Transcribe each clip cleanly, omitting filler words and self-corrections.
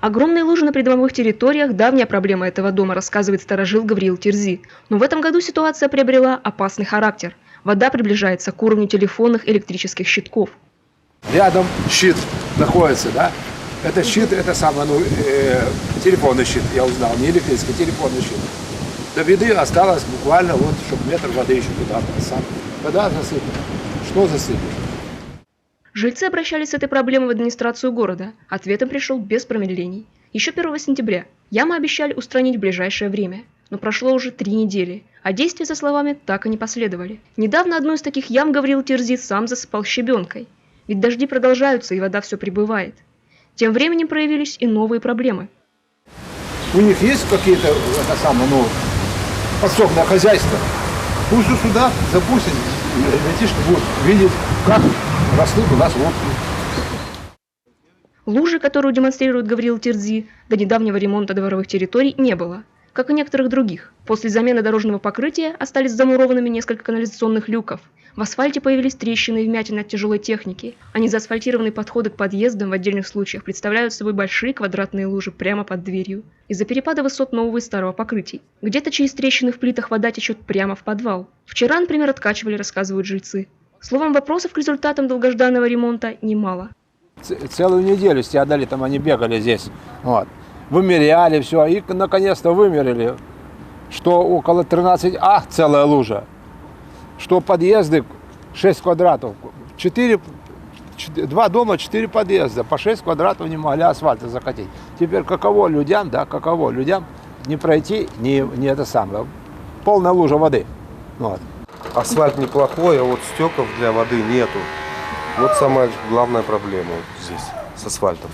Огромные лужи на придомовых территориях – давняя проблема этого дома, рассказывает старожил Гавриил Терзи. Но в этом году ситуация приобрела опасный характер. Вода приближается к уровню телефонных электрических щитков. Рядом щит находится, да? Это щит, это самый, телефонный щит, я узнал, не электрический, телефонный щит. До воды осталось буквально, вот, чтобы метр воды еще туда. Вода засыпана. Что засыпано? Жильцы обращались с этой проблемой в администрацию города. Ответом пришел без промедлений. Еще 1 сентября ямы обещали устранить в ближайшее время. Но прошло уже 3 недели, а действия, со словами, так и не последовали. Недавно одну из таких ям Гавриил Терзи сам засыпал щебенкой. Ведь дожди продолжаются, и вода все прибывает. Тем временем проявились и новые проблемы. У них есть какие-то, подсобное хозяйство? Пусть сюда запустят, летишь, будут видеть, как растут у нас лодки. Лужи, которую демонстрирует Гавриил Терзи, до недавнего ремонта дворовых территорий не было. Как и некоторых других. После замены дорожного покрытия остались замурованными несколько канализационных люков. В асфальте появились трещины и вмятины от тяжелой техники, а незаасфальтированные подходы к подъездам в отдельных случаях представляют собой большие квадратные лужи прямо под дверью. Из-за перепада высот нового и старого покрытий. Где-то через трещины в плитах вода течет прямо в подвал. Вчера, например, откачивали, рассказывают жильцы. Словом, вопросов к результатам долгожданного ремонта немало. Целую неделю с теодолитом они бегали здесь. Вот. Вымеряли все, и наконец-то вымерили, что около 13 целая лужа, что подъезды 6 квадратов, 2 дома, 4 подъезда, по 6 квадратов не могли асфальта закатить. Теперь каково людям не пройти, не это самое, полная лужа воды. Вот. Асфальт неплохой, а вот стеков для воды нету. Вот самая главная проблема здесь с асфальтом.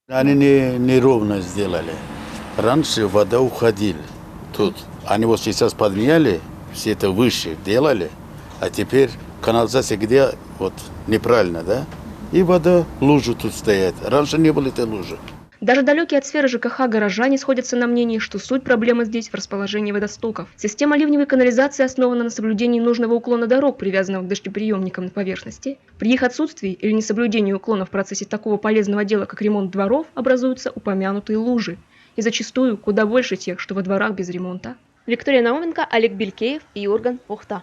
Они неровно сделали. Раньше вода уходила тут. Они вот сейчас подменяли, все это выше делали, а теперь канализация где вот неправильно, да? И вода, лужи тут стоят. Раньше не было этой лужи. Даже далекие от сферы ЖКХ горожане сходятся на мнении, что суть проблемы здесь в расположении водостоков. Система ливневой канализации основана на соблюдении нужного уклона дорог, привязанного к дождеприемникам на поверхности. При их отсутствии или несоблюдении уклона в процессе такого полезного дела, как ремонт дворов, образуются упомянутые лужи. И зачастую куда больше тех, что во дворах без ремонта. Виктория Науменко, Олег Белькеев и Юрген Пухта.